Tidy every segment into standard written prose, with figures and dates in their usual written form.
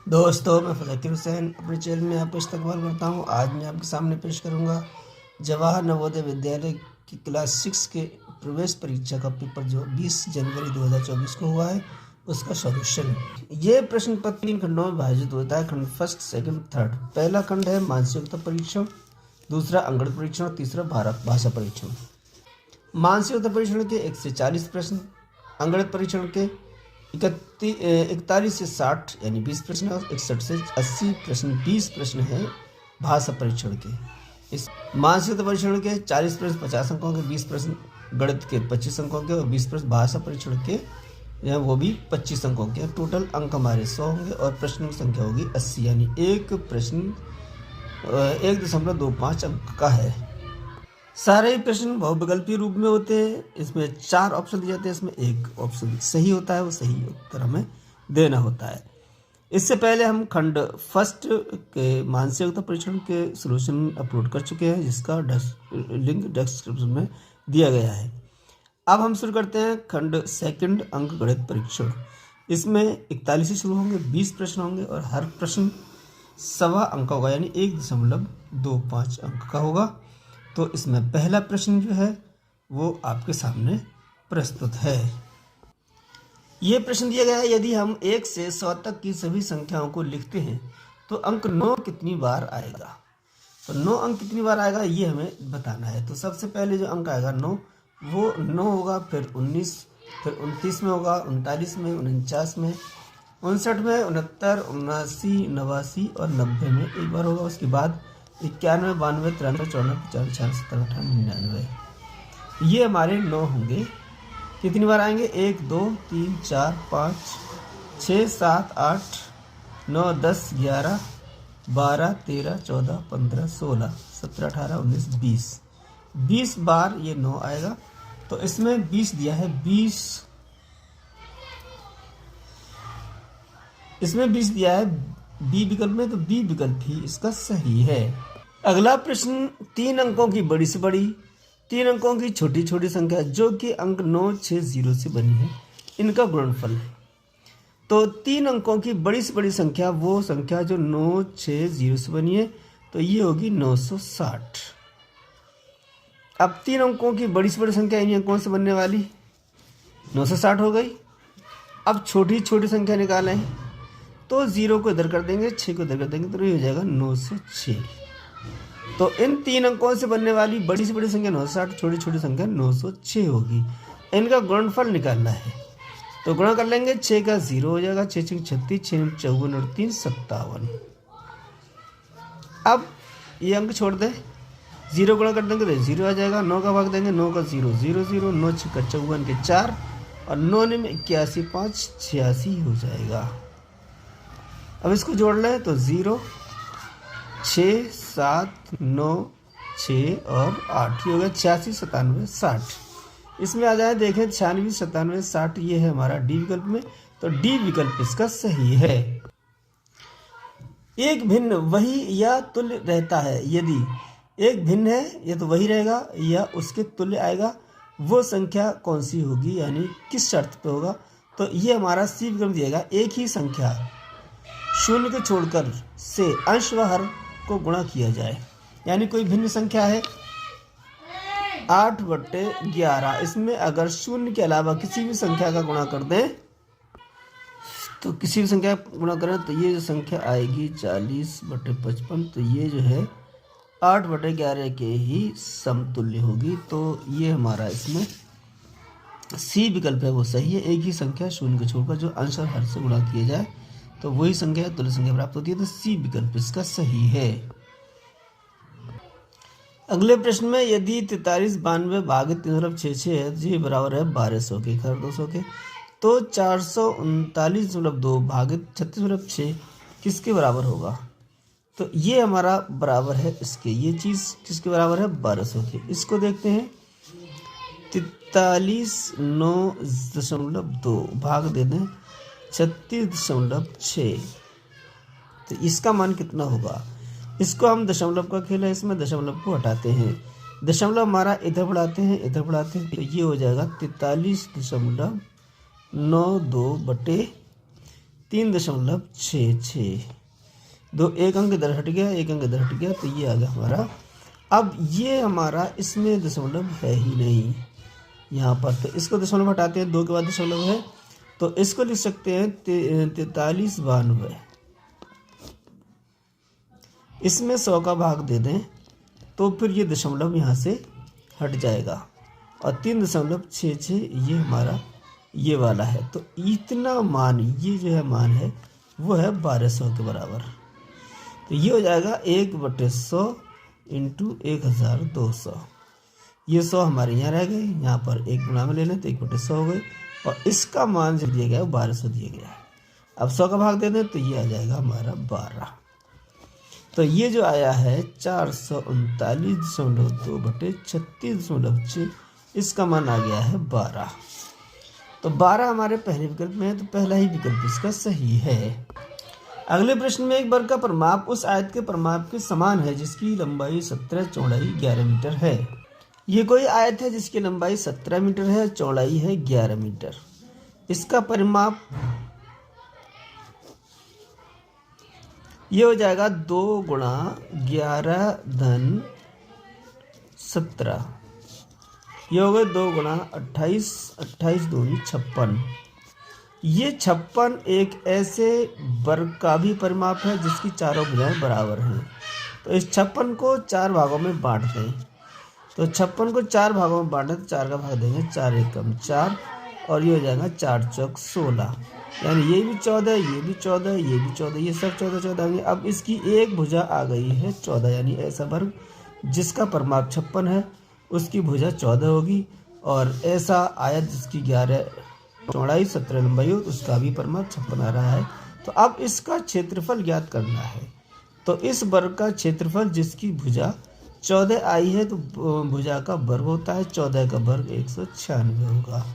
दोस्तों, मैं फ़ज़ाकिर हुसैन अपने चैनल में आपका इस्तकबाल करता हूँ। आज मैं आपके सामने पेश करूँगा जवाहर नवोदय विद्यालय की क्लास 6 के प्रवेश परीक्षा का पेपर जो 20 जनवरी 2024 को हुआ है, उसका सॉल्यूशन। ये प्रश्न पत्र 3 खंडों में विभाजित होता है। खंड फर्स्ट, सेकंड, थर्ड। पहला खंड है मानसिकता परीक्षण, दूसरा अंगण परीक्षण और तीसरा भाषा परीक्षण। मानसिकता परीक्षण के 1 से 40 प्रश्न, अंगणित परीक्षण के 41 से 60 यानी 20 प्रश्न और 61 से 80 प्रश्न 20 प्रश्न हैं भाषा परीक्षण के। इस मानसिकता परीक्षण के 40 प्रश्न 50 अंकों के, 20 प्रश्न गणित के 25 अंकों के और 20 प्रश्न भाषा परीक्षण के वो भी 25 अंकों के। टोटल अंक हमारे 100 होंगे और प्रश्नों की संख्या होगी 80, यानी एक प्रश्न 1.25 अंक का है। सारे ही प्रश्न बहुविकल्पीय रूप में होते हैं। इसमें 4 ऑप्शन दिए जाते हैं, इसमें एक ऑप्शन सही होता है, वो सही उत्तर हमें देना होता है। इससे पहले हम खंड फर्स्ट के मानसिकता परीक्षण के सॉल्यूशन अपलोड कर चुके हैं, जिसका लिंक डिस्क्रिप्शन में दिया गया है। अब हम शुरू करते हैं खंड सेकंड अंक गणित परीक्षण। इसमें 41 से शुरू होंगे, 20 प्रश्न होंगे और हर प्रश्न 1.25 अंक का होगा, यानी 1.25 अंक का होगा। तो इसमें पहला प्रश्न जो है वो आपके सामने प्रस्तुत है। ये प्रश्न दिया गया है, यदि हम 1 से 100 तक की सभी संख्याओं को लिखते हैं तो अंक 9 कितनी बार आएगा। तो 9 अंक कितनी बार आएगा ये हमें बताना है। तो सबसे पहले जो अंक आएगा 9, वो 9 होगा, फिर 19, फिर 29 में होगा, 39 में, 49 में, 59 में, 69, 79, 89 और 90 में एक बार होगा। उसके बाद 91, 92, 93, 94, 95, 96, 97, 98, 99 ये हमारे 9 होंगे। कितनी बार आएंगे? 1, 2, 3, 4, 5, 6, 7, 8, 9, 10, 11, 12, 13, 14, 15, 16, 17, 18, 19, 20 20 बार ये 9 आएगा। तो इसमें 20 दिया है, 20 इसमें 20 दिया है बी विकल्प में, तो बी विकल्प ही इसका सही है। अगला प्रश्न 3 अंकों की बड़ी से बड़ी, 3 अंकों की छोटी छोटी संख्या जो कि अंक 9, 6, 0 से बनी है, इनका गुणनफल है। तो 3 अंकों की बड़ी से बड़ी संख्या वो संख्या जो 9, 6, 0 से बनी है, तो ये होगी 960। अब 3 अंकों की बड़ी से बड़ी संख्या इन्हीं अंकों से बनने वाली 960 हो गई। अब छोटी छोटी संख्या निकालें, तो 0 को इधर कर देंगे, 6 को इधर कर देंगे, तो ये हो जाएगा 906। तो इन 3 अंकों से बनने वाली बड़ी से बड़ी संख्या 960, छोटी छोटी संख्या 906 होगी। इनका गुणनफल निकालना है, तो गुणा कर लेंगे। 6 का 0 हो जाएगा, 6 6 36, 6 54 और 3 57। अब ये अंक छोड़ दें, 0 गुणा कर देंगे तो 0 आ जाएगा। 9 का भाग देंगे, 9 का 0 0 0, 9 6 54 के 4 और 9 में 81, 5 86 हो जाएगा। अब इसको जोड़ लें तो 0, 6, 7, 9, 6 और 8 ये हो गया 86, 97, 60। इसमें आ जाए, देखें 96, 97, 60 ये है हमारा डी विकल्प में, तो डी विकल्प इसका सही है। एक भिन्न वही या तुल्य रहता है, यदि एक भिन्न है या तो वही रहेगा या उसके तुल्य आएगा, वो संख्या कौन सी होगी, यानी किस शर्त पे होगा। तो ये हमारा सी विकल्प दिएगा। एक ही संख्या शून्य को छोड़कर से अंश व हर को गुणा किया जाए, यानी कोई भिन्न संख्या है 8/11, इसमें अगर शून्य के अलावा किसी भी संख्या का गुणा कर दें, तो किसी भी संख्या का गुणा करें तो ये जो संख्या आएगी 40/55, तो ये जो है 8/11 के ही समतुल्य होगी। तो ये हमारा इसमें सी विकल्प है, वो सही है। एक ही संख्या शून्य को छोड़कर जो अंश और हर से गुणा किया जाए तो वही संख्या तुल्य संख्या प्राप्त होती है, तो सी विकल्प इसका सही है। अगले प्रश्न में यदि 43 92 भागित 366 है, तो ये बराबर है 1200 के, 1200 के। तो 439.2 भागित 36.6 किसके बराबर होगा। तो ये हमारा बराबर है इसके, ये चीज़ किसके बराबर है 1200 के। इसको देखते हैं, 43.9.2 भाग दे दें 36.6, तो इसका मान कितना होगा। इसको हम दशमलव का खेल है, इसमें दशमलव को हटाते हैं, दशमलव हमारा इधर बढ़ाते हैं, इधर बढ़ाते हैं, तो ये हो जाएगा 43.92 बटे 3.66। दो एक अंक इधर हट गया, एक अंक इधर हट गया, तो ये आ गया हमारा। अब ये हमारा इसमें दशमलव है ही नहीं यहाँ पर, तो इसको दशमलव हटाते हैं, 2 के बाद दशमलव है, तो इसको लिख सकते हैं 4392। इसमें 100 का भाग दे दें तो फिर ये दशमलव यहाँ से हट जाएगा, और 3.66 ये हमारा ये वाला है। तो इतना मान, ये जो है मान है वो है 1200 के बराबर। तो ये हो जाएगा 1/100 इंटू 1200। ये 100 हमारे यहाँ रह गए, यहाँ पर 1 गुणा में ले लें तो 1/100 हो गए, और इसका मान जो दिया गया है वो 1200 दिया गया है। अब 100 का भाग दे दें तो ये आ जाएगा हमारा 12। तो ये जो आया है 439.2/36.6, इसका मान आ गया है 12। तो 12 हमारे पहले विकल्प में है, तो पहला ही विकल्प इसका सही है। अगले प्रश्न में एक वर्ग का परिमाप उस आयत के परिमाप के समान है जिसकी लंबाई 17, चौड़ाई 11 मीटर है। ये कोई आयत है जिसकी लंबाई 17 मीटर है, चौड़ाई है 11 मीटर। इसका परिमाप ये हो जाएगा 2 गुणा 11 धन 17। ये हो गए 2 गुणा 28, 28 दूनी 56। ये 56 एक ऐसे वर्ग का भी परिमाप है जिसकी चारों भुजाएं बराबर हैं। तो इस 56 को 4 भागों में बांट दें। तो 56 को 4 भागों में बांटें तो 4 का भाग देंगे, 4 एकम 4, और ये हो जाएगा 4 चौक 16। यानी ये भी 14, ये भी 14, ये भी 14, ये सब 14 होंगे। अब इसकी एक भुजा आ गई है 14, यानी ऐसा वर्ग जिसका परिमाप 56 है उसकी भुजा 14 होगी, और ऐसा आयत जिसकी 11 चौड़ाई 17 लंबाई हो उसका भी परिमाप 56 आ रहा है। तो अब इसका क्षेत्रफल ज्ञात करना है। तो इस वर्ग का क्षेत्रफल जिसकी भुजा 14 आई है, तो भुजा का वर्ग होता है 14 का वर्ग 196 होगा।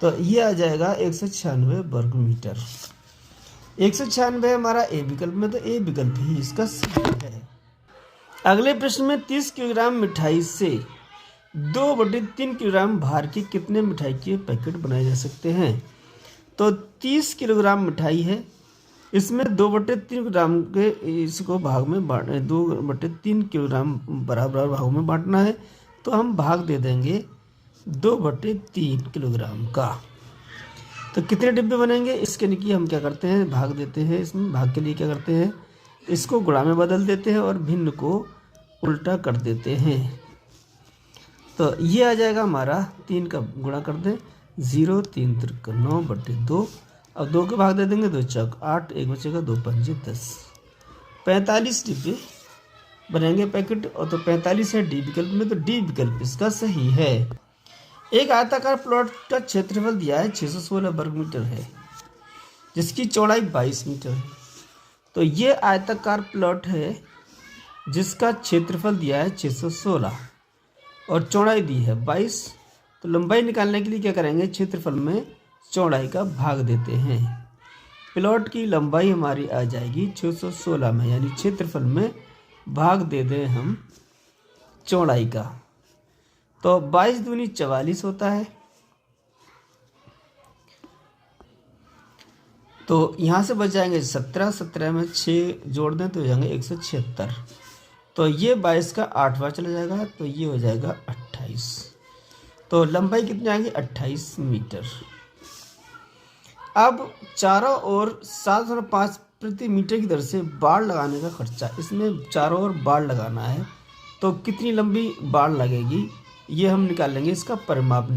तो ये आ जाएगा 196 वर्ग मीटर। 196 हमारा ए विकल्प में, तो ए विकल्प ही इसका सही है। अगले प्रश्न में 30 किलोग्राम मिठाई से 2/3 किलोग्राम भार के कितने मिठाई के पैकेट बनाए जा सकते हैं। तो 30 किलोग्राम मिठाई है, इसमें 2/3 किलोग्राम के इसको भाग में बांट 2/3 किलोग्राम बराबर भागों में बांटना है। तो हम भाग दे देंगे 2/3 किलोग्राम का। तो कितने डिब्बे बनेंगे इसके लिए हम क्या करते हैं, भाग देते हैं। इसमें भाग के लिए क्या करते हैं, इसको गुणा में बदल देते हैं और भिन्न को उल्टा कर देते हैं। तो ये आ जाएगा हमारा 3 का गुणा कर दें, 0 3 3 9/2। अब 2 के भाग दे देंगे, 2 चौक 8, 1 बचेगा, 2 पंजे 10। 45 डिब्बे बनेंगे पैकेट, और तो 45 है डी विकल्प में, तो डी विकल्प इसका सही है। एक आयताकार प्लॉट का क्षेत्रफल दिया है 616 वर्ग मीटर है जिसकी चौड़ाई 22 मीटर है। तो ये आयताकार प्लॉट है जिसका क्षेत्रफल दिया है 616 और चौड़ाई दी है 22। तो लंबाई निकालने के लिए क्या करेंगे, क्षेत्रफल में चौड़ाई का भाग देते हैं। प्लॉट की लंबाई हमारी आ जाएगी 616 में, यानी क्षेत्रफल में भाग दे दें हम चौड़ाई का। तो 22 दूनी 44 होता है। तो यहाँ से बच जाएंगे 17, 17 में 6 जोड़ दें तो हो जाएंगे 176। तो ये 22 का 8 बार चला जाएगा, तो ये हो जाएगा 28। तो लंबाई कितनी आएगी, 28 मीटर। अब चारों ओर 7.5 प्रति मीटर की दर से बाड़ लगाने का खर्चा, इसमें चारों ओर बाड़ लगाना है तो कितनी लंबी बाड़ लगेगी ये हम निकाल लेंगे इसका परिमाप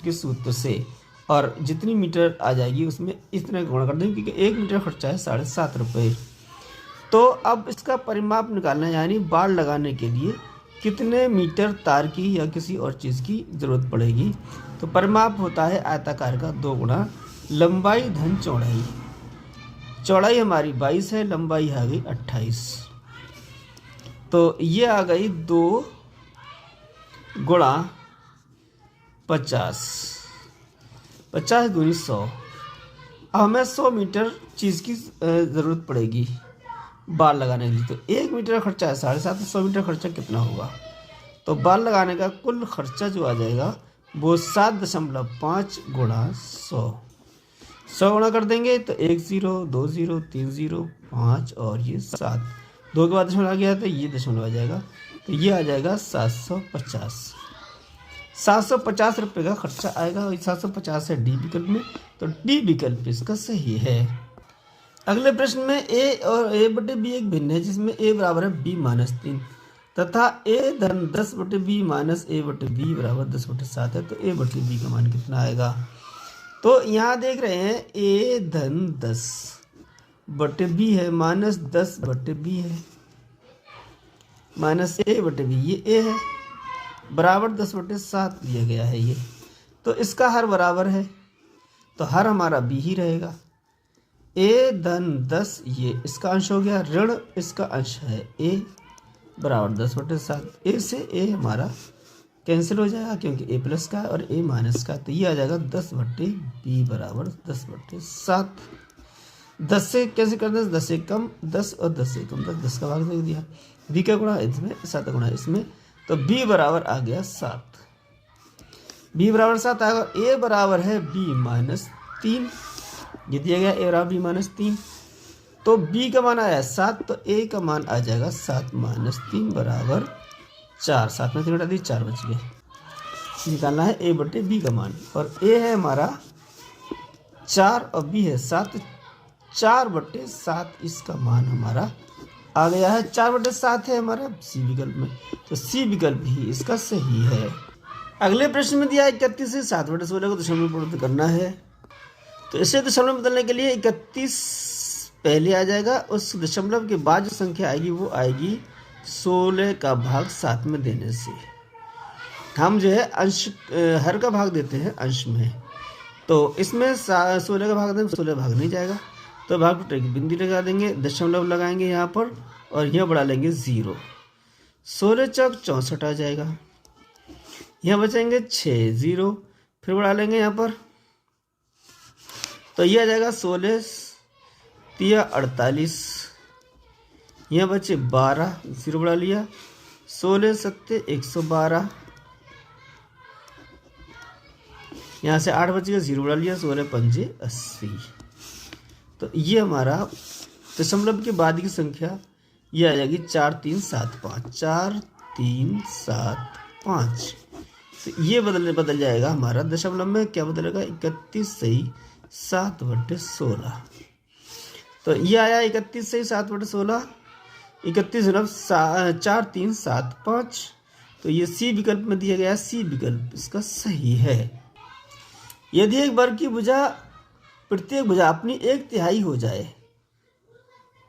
के सूत्र से, और जितनी मीटर आ जाएगी उसमें इतना गुणा कर देंगे क्योंकि 1 मीटर खर्चा है 7.5 रुपये। तो अब इसका परिमाप निकालना है, यानी बाड़ लगाने के लिए कितने मीटर तार की या किसी और चीज़ की ज़रूरत पड़ेगी। तो परिमाप होता है आयताकार का 2 गुणा लंबाई धन चौड़ाई। चौड़ाई हमारी 22 है, लंबाई आ गई 28। तो ये आ गई 2 गुणा 50, 50 दूनी 100। अब हमें 100 मीटर चीज़ की ज़रूरत पड़ेगी बाल लगाने के लिए। तो 1 मीटर खर्चा है 7.5, 100 मीटर खर्चा कितना होगा। तो बाल लगाने का कुल खर्चा जो आ जाएगा वो 7.5 गुणा 100। 100 गुणा कर देंगे तो 1 0 2 0 3 0 5 और ये 7, 2 के बाद दशमलव आ गया तो ये दशमलव आ जाएगा, तो ये आ जाएगा 750। 750 रुपये का खर्चा आएगा और 750 है डी विकल्प में, तो डी विकल्प इसका सही है। अगले प्रश्न में ए और ए बटे बी एक भिन्न है जिसमें ए बराबर है बी माइनस 3 तथा ए धन 10 बटे बी माइनस ए बटे बी बराबर 10 बटे 7 है, तो ए बटे बी का मान कितना आएगा। तो यहाँ देख रहे हैं ए धन 10 बटे बी है माइनस 10 बटे बी है माइनस ए बटे बी, ये ए है बराबर 10 बटे 7 दिया गया है ये, तो इसका हर बराबर है तो हर हमारा बी ही रहेगा। ए धन 10 ये इसका अंश हो गया, ऋण इसका अंश है ए बराबर 10 बटे 7, ए से ए हमारा कैंसिल हो जाएगा क्योंकि ए प्लस का है और ए माइनस का, तो ये आ जाएगा 10 बटे बी बराबर 10 बटे 7। 10 से कैसे करते हैं, 10 से कम 10 और 10 से कम 10, 10 का भाग दे दिया, बी का गुणा इसमें 7 गुणा इसमें, तो बी बराबर आ गया 7, बी बराबर 7 आएगा। ए बराबर है बी माइनस 3, ये दिया गया ए बराबर बी माइनस 3, तो बी का मान आया 7, तो ए का मान आ जाएगा 7 माइनस 3 बराबर 4, 7 में 3 घटा दी 4 बच गए। निकालना है ए बटे बी का मान, और ए है हमारा 4 और बी है 7, 4 बटे 7 इसका मान हमारा आ गया है, 4 बटे 7 है हमारा सी विकल्प में, तो सी विकल्प ही इसका सही है। अगले प्रश्न में दिया 31 से 7 बटे 16 को दशमलव में परिवर्तित करना है, तो इसे दशमलव में बदलने के लिए 31 पहले आ जाएगा, उस दशमलव के बाद जो संख्या आएगी वो आएगी 16 का भाग 7 में देने से। हम जो है अंश हर का भाग देते हैं अंश में, तो इसमें 16 का भाग दें 16 भाग नहीं जाएगा, तो भाग टूटे की बिंदी लगा देंगे, दशमलव लगाएंगे यहाँ पर और यहाँ बढ़ा लेंगे 0, 16 चौक 64 आ जाएगा, यहाँ बचेंगे 6 0, फिर बढ़ा लेंगे यहाँ पर, तो यह आ जाएगा 16 तिया 48, यहाँ बचे 12, 0 बढ़ा लिया, 16 सत्ते 112, यहाँ से 8 बच गया 0 बढ़ा लिया, 16 पंजे 80, तो ये हमारा दशमलव के बाद की संख्या ये आ जाएगी 4 3 7 5, 4 3 7 5, तो ये बदल जाएगा हमारा दशमलव में क्या बदलेगा 31 सही 7 बटे 16, तो ये आया 31 सही 7 बटे 16, 31 4 3 7 5, तो ये सी विकल्प में दिया गया, सी विकल्प इसका सही है। यदि एक वर्ग की भुजा प्रत्येक भुजा अपनी 1/3 हो जाए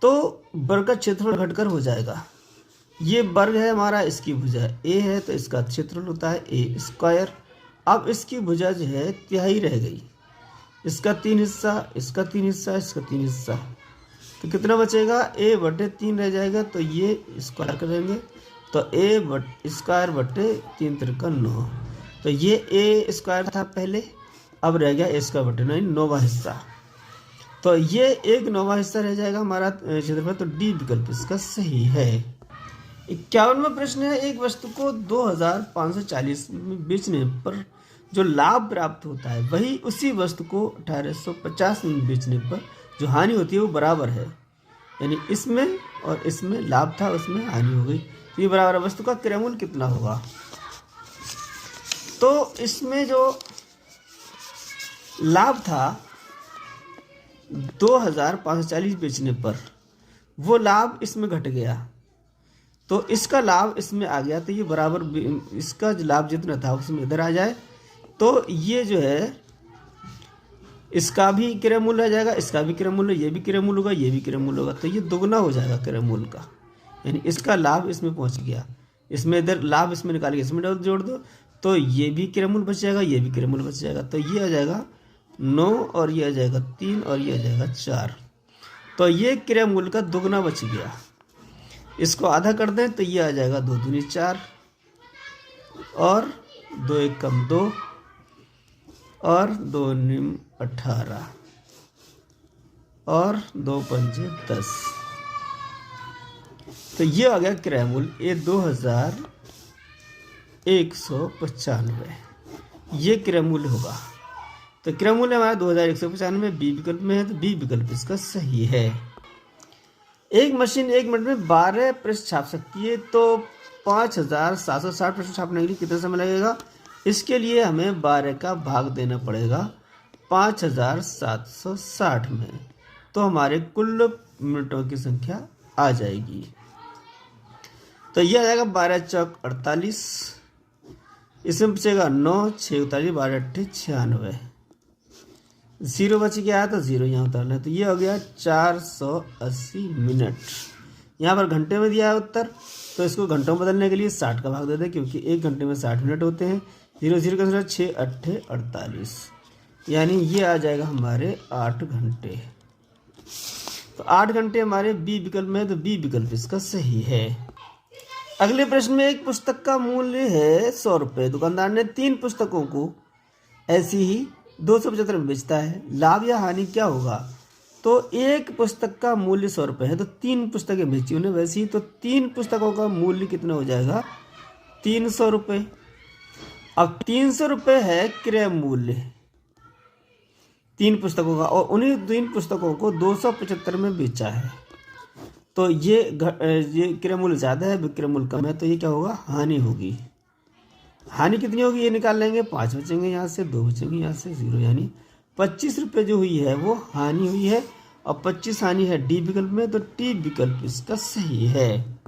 तो वर्ग का क्षेत्रफल घटकर हो जाएगा। ये वर्ग है हमारा, इसकी भुजा ए है तो इसका क्षेत्रफल होता है ए स्क्वायर। अब इसकी भुजा जो है तिहाई रह गई, इसका 3 हिस्सा, इसका 3 हिस्सा, इसका 3 हिस्सा, तो कितना बचेगा ए बटे 3 रह जाएगा, तो ये स्क्वायर करेंगे तो ए स्क्वायर बटे 3 त्रिका 9, तो ये ए स्क्वायर था पहले, अब रह गया ए स्क्वायर बटे 9 9वां हिस्सा, तो ये एक 9वां हिस्सा रह जाएगा हमारा क्षेत्रफल, तो डी विकल्प इसका सही है। 51वां प्रश्न है, एक वस्तु को 2540 में बेचने पर जो लाभ प्राप्त होता है वही उसी वस्तु को 1850 में बेचने पर जो हानि होती है वो बराबर है, यानी इसमें और इसमें लाभ था उसमें हानि हो गई, तो ये बराबर है। वस्तु का क्रय मूल्य कितना होगा, तो इसमें जो लाभ था 2540 बेचने पर, वो लाभ इसमें घट गया तो इसका लाभ इसमें आ गया, तो ये बराबर इसका जो लाभ जितना था उसमें इधर आ जाए, तो ये जो है इसका भी क्रय मूल्य आ जाएगा, इसका भी क्रय मूल्य, ये भी क्रय मूल्य होगा, ये भी क्रय मूल्य होगा, तो ये दोगुना हो जाएगा क्रय मूल्य का, यानी इसका लाभ इसमें पहुंच गया, इसमें इधर लाभ इसमें निकाल के इसमें जोड़ दो, तो ये भी क्रय मूल्य बच जाएगा, ये भी क्रय मूल्य बच जाएगा, तो ये आ जाएगा 9 और ये आ जाएगा 3 और ये आ जाएगा 4, तो ये क्रय मूल्य का दोगुना बच गया। इसको आधा कर दें तो ये आ जाएगा 2 दूनी 4 और 2 1 कम 2 और 2 निम 18 और 2 पंजे 10, तो ये आ गया क्रय मूल्य, ये 2195 ये क्रय मूल्य होगा। तो तो क्रय मूल्य हमारा 2195 बी विकल्प में है, तो बी विकल्प इसका सही है। एक मशीन 1 मिनट में 12 पृष्ठ छाप सकती है, तो 5760 पृष्ठ छापने के लिए कितना समय लगेगा? इसके लिए हमें 12 का भाग देना पड़ेगा 5760 में, तो हमारे कुल मिनटों की संख्या आ जाएगी। तो यह आ जाएगा 12 चौक 48, इसमें बचेगा 9, 6 48, 12 8 96, 0 बच गया तो 0 यहाँ उतारना है, तो ये हो गया 480 मिनट। यहाँ पर घंटे में दिया है उत्तर, तो इसको घंटों में बदलने के लिए 60 का भाग दे दें, क्योंकि 1 घंटे में 60 मिनट होते हैं। 0 0 का 6 8 48, यानी ये आ जाएगा हमारे 8 घंटे। तो 8 घंटे हमारे बी विकल्प में है, तो बी विकल्प इसका सही है। अगले प्रश्न में एक पुस्तक का मूल्य है 100 रुपये। दुकानदार ने 3 पुस्तकों को ऐसी ही 275 में बेचता है, लाभ या हानि क्या होगा? तो एक पुस्तक का मूल्य 100 रुपये है, तो 3 पुस्तकें बेची उन्हें वैसी ही, तो 3 पुस्तकों का मूल्य कितना हो जाएगा? 300 रुपये। अब 300 रुपये है क्रय मूल्य 3 पुस्तकों का, और उन्हीं 3 पुस्तकों को 275 में बेचा है, तो ये क्रय मूल्य ज़्यादा है, विक्रय मूल्य कम है, तो ये क्या होगा? हानि होगी। हानि कितनी होगी ये निकाल लेंगे, 5 बचेंगे यहाँ से, 2 बचेंगे यहाँ से, 0, यानी 25 रुपये जो हुई है वो हानि हुई है, और 25 हानि है डी विकल्प में, तो टी विकल्प इसका सही है।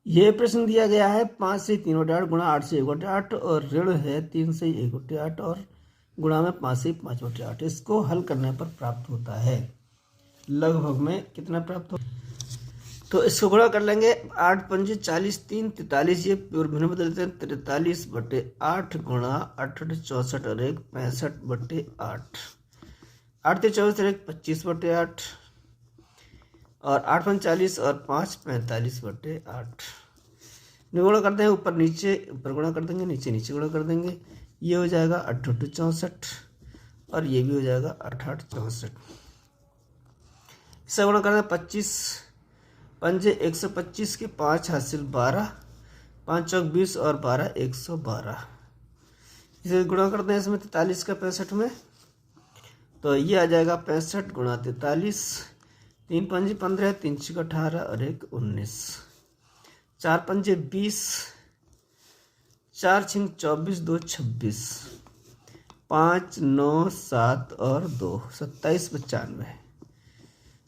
ये प्रश्न दिया गया है 5 से 3/8 गुणा 8 से 1/8, और ऋण है 3 से 1/8 और गुणा में 5 से 5/8। इसको हल करने पर प्राप्त होता है लगभग में कितना प्राप्त हो, तो इसको गुणा कर लेंगे। 8 पंजे 40, 3 43, ये पूर्व में बदलते हैं, 43/8 गुणा 8 64 और 1 65/8, 8 24 और 1 25/8, और 8 45 और 5 45/8। गुणा करते हैं ऊपर नीचे, ऊपर गुणा कर देंगे, नीचे नीचे गुणा कर देंगे, ये हो जाएगा 8 8 64, और ये भी हो जाएगा 8 8 64। इससे गुणा करते हैं 25 पंजे 125 के 5 हासिल 12, 5 चौक 20 और 12 112। इसे गुणा करते हैं इसमें 43 का 65 में, तो ये आ जाएगा 65 गुणा 43, 3 पंजे 15, 3 छः 18 और 1 19, 4 पंजे 20, 4 छिंग 24, 2 26, 5 9 7 और 2 27 95,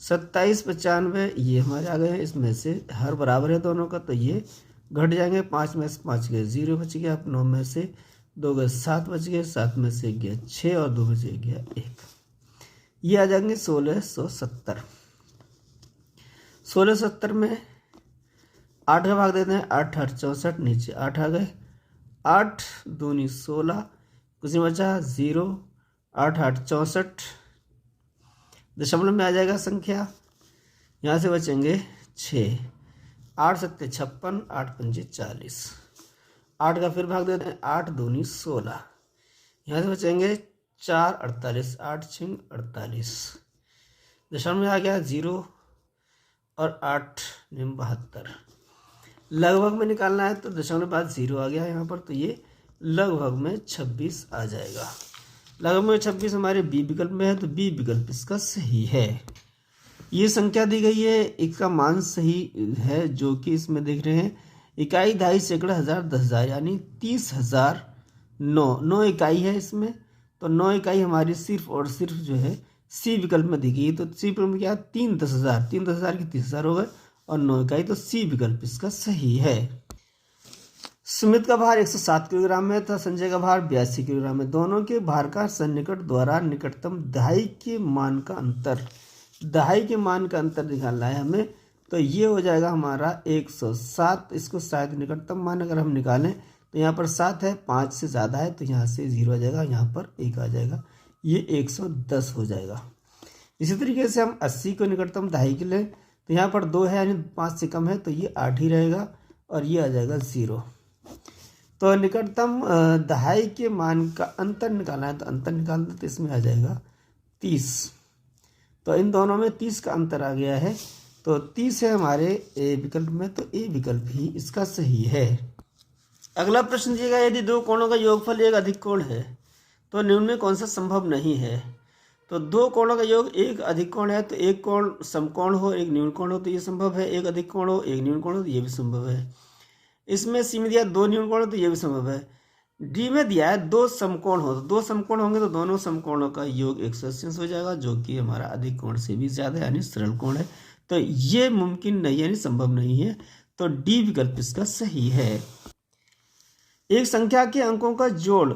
27 95 ये हमारे आ गए हैं। इसमें से हर बराबर है दोनों का, तो ये घट जाएंगे, 5 में से 5 गए 0 बच गया, 9 में से 2 गए 7 बच गए, 7 में से गया 6 और 2 में से गया 1, ये आ जाएंगे 1670। 1670 में 8 का भाग देते हैं, 8 8 64, नीचे 8 आ गए, 8 दूनी 16, कुछ नहीं बचा 0, 8 8 64, दशमलव में आ जाएगा संख्या, यहाँ से बचेंगे 6, 8 7 56, 8 पंजे 40, 8 का फिर भाग देते हैं, 8 दूनी 16, यहाँ से बचेंगे 4 48, 8 छिंग 48, दशमलव में आ गया 0 और 8 निम 72। लगभग में निकालना है तो दशमलव बाद 0 आ गया यहाँ पर, तो ये लगभग में 26 आ जाएगा। लगभग में 26 हमारे बी विकल्प में है, तो बी विकल्प इसका सही है। ये संख्या दी गई है, इसका मान सही है, जो कि इसमें देख रहे हैं इकाई, दहाई, सैकड़ा, हज़ार, 10,000, यानी 30,009 इकाई है इसमें, तो 9 इकाई हमारी सिर्फ और सिर्फ जो है सी विकल्प में दी गई, तो सी विकल्प में क्या 3 10,000, 3 10,000 की 30,000 हो गए, और 9 इकाई, तो सी विकल्प इसका सही है। सुमित का भार 107 किलोग्राम है तथा संजय का भार 82 किलोग्राम है। दोनों के भार का सन्निकट द्वारा निकटतम दहाई के मान का अंतर निकालना है हमें, तो ये हो जाएगा हमारा 107। इसको शायद निकटतम मान अगर हम निकालें तो यहाँ पर 7 है, 5 से ज़्यादा है, तो यहाँ से 0 आ जाएगा, यहाँ पर 1 आ जाएगा, ये 110 हो जाएगा। इसी तरीके से हम 80 को निकटतम दहाई के लिए, तो यहाँ पर 2 है यानी 5 से कम है, तो ये 8 ही रहेगा, और ये आ जाएगा 0। तो निकटतम दहाई के मान का अंतर निकालना है, तो अंतर निकालना है, तो इसमें आ जाएगा 30। तो इन दोनों में 30 का अंतर आ गया है, तो 30 है हमारे ए विकल्प में, तो ए विकल्प ही इसका सही है। अगला प्रश्न दिएगा, यदि दो कोणों का योगफल एक अधिक कोण है तो निम्न में कौन सा संभव नहीं है? तो दो कोणों का योग एक अधिक कोण है, तो एक कोण समकोण हो एक न्यून कोण हो तो ये संभव है, एक अधिक कोण हो एक न्यून कोण हो तो ये भी संभव है। इसमें सी में दिया दो न्यून कोण हो तो ये भी संभव है। डी में दिया है दो समकोण हो, तो दो समकोण होंगे तो दोनों समकोणों का योग 180 हो जाएगा, जो कि हमारा अधिक कोण से भी ज्यादा यानी सरल कोण है। तो ये मुमकिन नहीं यानी संभव नहीं है, तो डी विकल्प इसका सही है। एक संख्या के अंकों का जोड़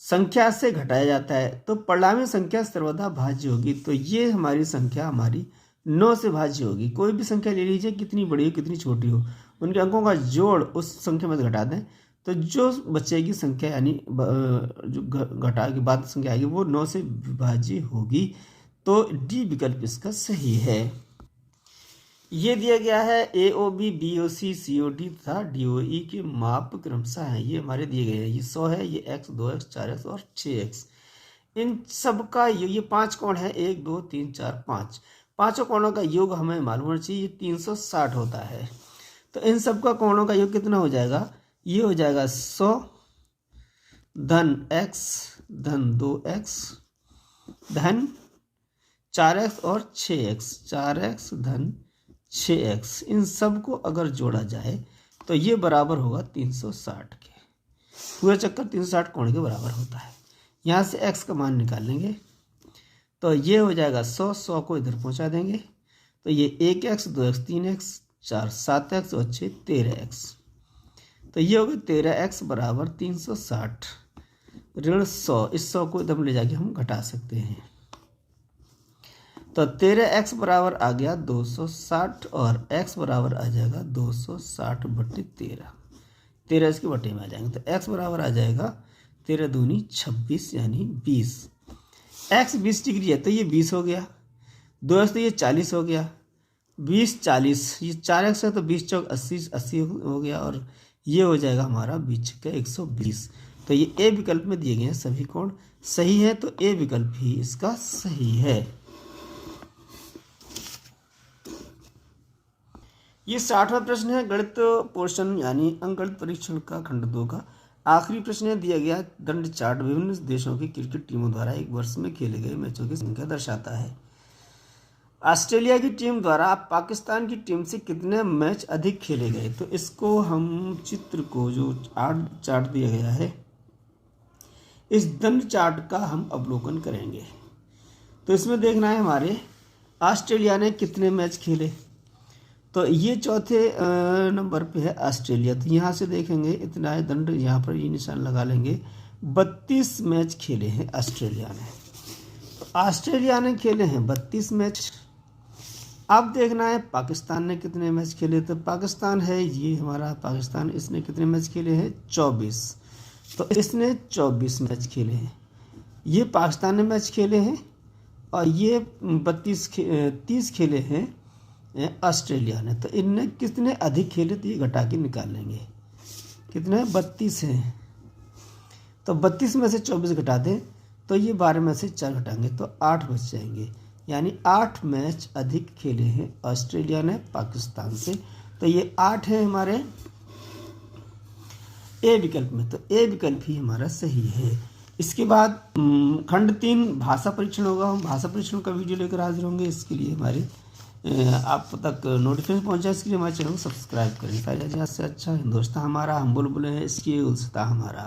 संख्या से घटाया जाता है तो परिणामी संख्या सर्वदा भाज्य होगी। तो ये हमारी संख्या हमारी 9 से भाज्य होगी। कोई भी संख्या ले लीजिए, कितनी बड़ी हो कितनी छोटी हो, उनके अंकों का जोड़ उस संख्या में से घटा दें तो जो बचेगी संख्या यानी जो घटा के बाद संख्या आएगी वो 9 से विभाज्य होगी। तो डी विकल्प इसका सही है। ये दिया गया है AOB, BOC, COD तथा DOE के माप क्रमशः हैं। ये हमारे दिए गए हैं, ये 100 है, ये x, 2x, 4x और 6x। इन सब का ये 5 कोण है, 1 2 3 4 5, पांचों कोणों का योग हमें मालूम होना चाहिए। 360 होता है। तो इन सब का कोणों का योग कितना हो जाएगा? ये हो जाएगा 100 धन x धन 2x धन 4x और 6x, 4x धन 6x। इन सब को अगर जोड़ा जाए तो ये बराबर होगा 360 के। पूरा चक्कर 360 कोण के बराबर होता है। यहाँ से x का मान निकालेंगे तो ये हो जाएगा 100 को इधर पहुँचा देंगे तो ये 1x, 2x, 3x, 4 7x और 6 13x। तो ये होगा 13x बराबर 360 ऋण 100। इस 100 को इधर ले जाके हम घटा सकते हैं। तो 13x बराबर आ गया 260 और x बराबर आ जाएगा 260 बटे 13। 13 इसके बटे में आ जाएंगे तो x बराबर आ जाएगा 13 दूनी 26 यानी 20। x 20 डिग्री है तो ये 20 हो गया, 2x तो ये 40 हो गया, 20 40, ये 4x है तो 20 चौक 80 हो गया और ये हो जाएगा हमारा 20 का 120। तो ये ए विकल्प में दिए गए हैं सभी कोण सही है, तो ए विकल्प ही इसका सही है। ये 60वां प्रश्न है गणित पोर्शन यानी अंकगणित परीक्षण का खंड 2 का आखिरी प्रश्न है। दिया गया दंड चार्ट विभिन्न देशों की क्रिकेट टीमों द्वारा एक वर्ष में खेले गए मैचों की संख्या दर्शाता है। ऑस्ट्रेलिया की टीम द्वारा पाकिस्तान की टीम से कितने मैच अधिक खेले गए? तो इसको हम चित्र को जो चार्ट दिया गया है इस दंड चार्ट का हम अवलोकन करेंगे। तो इसमें देखना है हमारे ऑस्ट्रेलिया ने कितने मैच खेले। तो ये चौथे नंबर पे है ऑस्ट्रेलिया। तो यहाँ से देखेंगे इतना है दंड, यहाँ पर ये निशान लगा लेंगे। 32 मैच खेले हैं ऑस्ट्रेलिया ने। तो ऑस्ट्रेलिया ने खेले हैं 32 मैच। अब देखना है पाकिस्तान ने कितने मैच खेले। तो पाकिस्तान है ये हमारा पाकिस्तान, इसने कितने मैच खेले हैं? 24। तो इसने 24 मैच खेले हैं। ये पाकिस्तान ने मैच खेले हैं और ये 30 खेले हैं ऑस्ट्रेलिया ने। तो इनने कितने अधिक खेले तो ये घटा के निकाल लेंगे। कितने? 32 हैं। तो 32 में से 24 घटा दें तो ये 12 में से 4 घटाएंगे तो 8 बच जाएंगे, यानी 8 मैच अधिक खेले हैं ऑस्ट्रेलिया ने पाकिस्तान से। तो ये 8 है हमारे ए विकल्प में। तो ए विकल्प ही हमारा सही है। इसके बाद खंड 3 भाषा परीक्षण होगा। हम भाषा परीक्षण का वीडियो लेकर हाजिर होंगे। इसके लिए हमारे आप तक नोटिफिकेशन पहुंचा, इसके लिए हमारे चैनल को सब्सक्राइब करें। फायदा जहाँ से अच्छा हिंदुस्तान हमारा, हम बुलबुल हैं इसकी उल्सता हमारा।